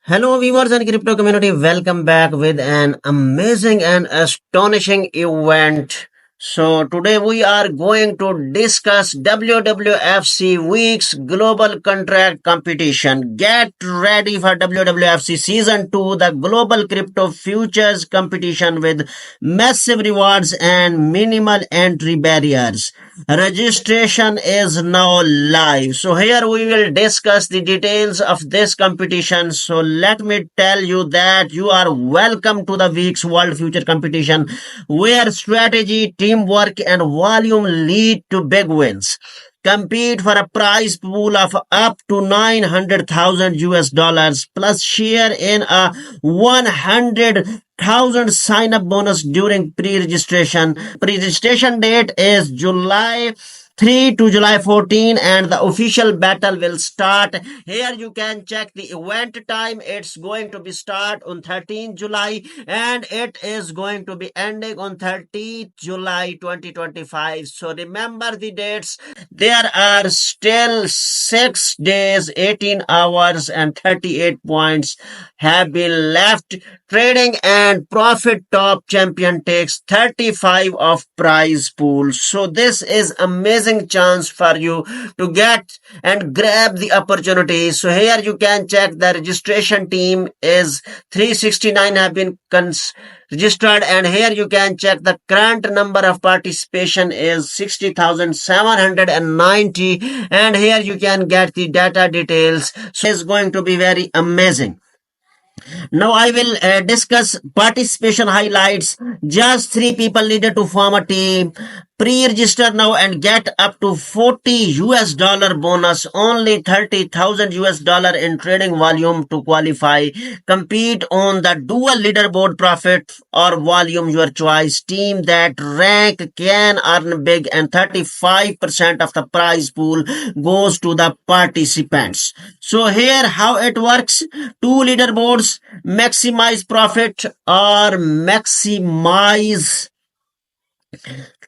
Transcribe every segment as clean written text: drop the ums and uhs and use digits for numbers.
Hello, viewers and crypto community. Welcome back with an amazing and astonishing event. So, today we are going to discuss WWFC Week's Global Contract Competition. Get ready for WWFC Season 2, the Global Crypto Futures Competition with massive rewards and minimal entry barriers. Registration is now live. So here we will discuss the details of this competition. So let me tell you that you are welcome to the week's World Future Competition where strategy, teamwork and volume lead to big wins. Compete for a prize pool of up to 900,000 US dollars plus share in a 100,000 sign up bonus during pre-registration. Pre-registration date is July 3 to July 14 and the official battle will start. Here you can check the event time. It's going to be start on 13th July and it is going to be ending on 30th July 2025. So remember the dates. There are still 6 days, 18 hours and 38 points have been left. Trading and profit top champion takes 35 of prize pool. So this is amazing chance for you to get and grab the opportunity. So here you can check the registration team is 369 have been registered and here you can check the current number of participation is 60,790 and here you can get the data details. So it's going to be very amazing. Now I will discuss participation highlights. Just 3 people needed to form a team. Pre-register now and get up to 40 US dollar bonus. Only 30,000 US dollar in trading volume to qualify. Compete on the dual leaderboard profit or volume your choice. Team that rank can earn big and 35% of the prize pool goes to the participants. So here how it works. 2 leaderboards, maximize profit or maximize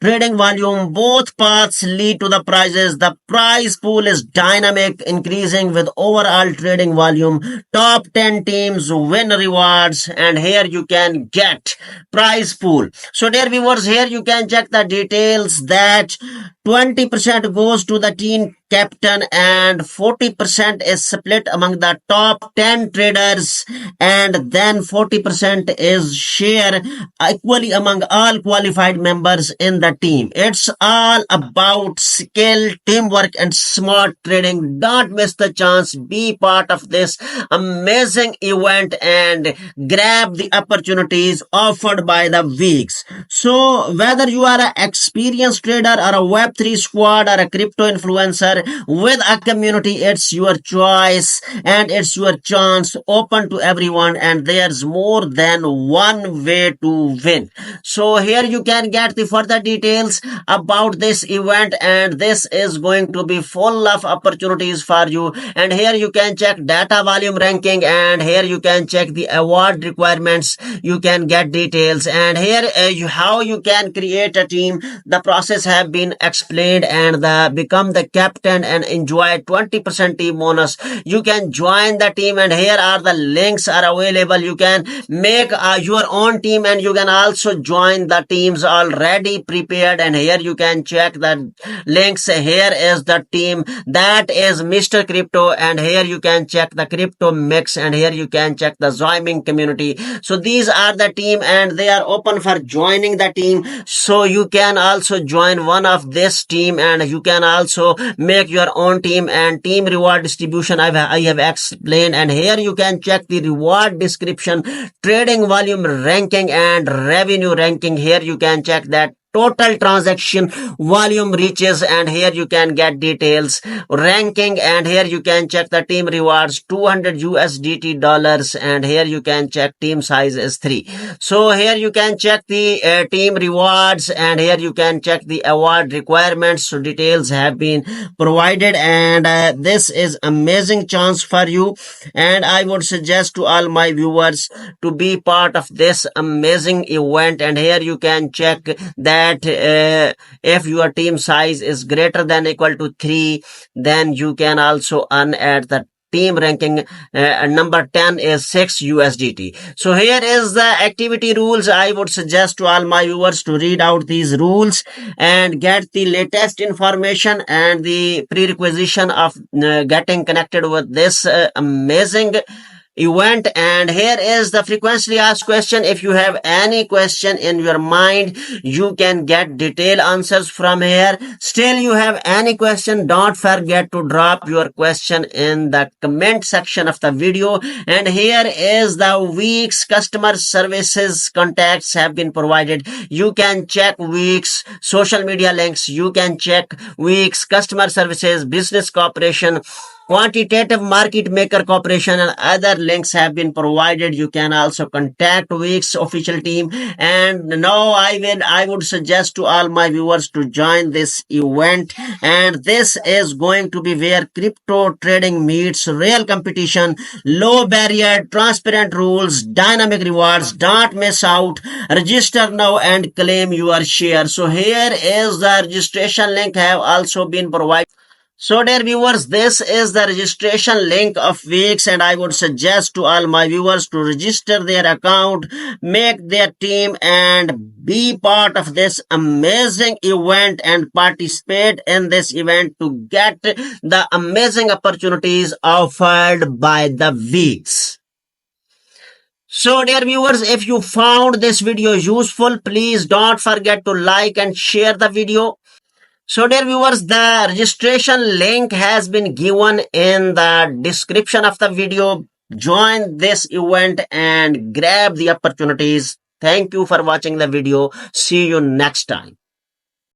trading volume. Both paths lead to the prizes. The prize pool is dynamic, increasing with overall trading volume. Top 10 teams win rewards and here you can get prize pool. So dear viewers, here you can check the details that 20% goes to the team captain and 40% is split among the top 10 traders and then 40% is share equally among all qualified members in the team. It's all about skill, teamwork and smart trading. Don't miss the chance. Be part of this amazing event and grab the opportunities offered by the weeks. So whether you are an experienced trader or a Web3 squad or a crypto influencer with a community, it's your choice and it's your chance open to everyone and there's more than one way to win. So here you can get the further details about this event and this is going to be full of opportunities for you and here you can check data volume ranking and here you can check the award requirements. You can get details and here how you can create a team. The process have been explained and become the captain and enjoy 20% team bonus. You can join the team and here are the links are available. You can make your own team and you can also join the teams already prepared and here you can check the links. Here is the team that is Mr. Crypto and here you can check the crypto mix and here you can check the Zoiming community. So these are the team and they are open for joining the team. So you can also join one of this team and you can also make your own team and team reward distribution I have explained and here you can check the reward description, trading volume ranking and revenue ranking. Here you can check that total transaction volume reaches and here you can get details ranking and here you can check the team rewards 200 USDT dollars and here you can check team size is 3. So here you can check the team rewards and here you can check the award requirements. So details have been provided and this is amazing chance for you and I would suggest to all my viewers to be part of this amazing event and here you can check that if your team size is greater than equal to 3 then you can also earn at the team ranking number 10 is 6 USDT. So here is the activity rules. I would suggest to all my viewers to read out these rules and get the latest information and the prerequisition of getting connected with this amazing event. And here is the frequently asked question. If you have any question in your mind, you can get detailed answers from here. Still you have any question, don't forget to drop your question in the comment section of the video. And here is the week's customer services contacts have been provided. You can check week's social media links, you can check week's customer services, business cooperation, quantitative market maker corporation, and other links have been provided. You can also contact Wix official team. And now I would suggest to all my viewers to join this event. And this is going to be where crypto trading meets real competition, low barrier, transparent rules, dynamic rewards. Don't miss out. Register now and claim your share. So here is the registration link have also been provided. So dear viewers, this is the registration link of Wix, and I would suggest to all my viewers to register their account, make their team, and be part of this amazing event and participate in this event to get the amazing opportunities offered by the Wix. So dear viewers, if you found this video useful, please don't forget to like and share the video. So dear viewers, the registration link has been given in the description of the video. Join this event and grab the opportunities. Thank you for watching the video. See you next time.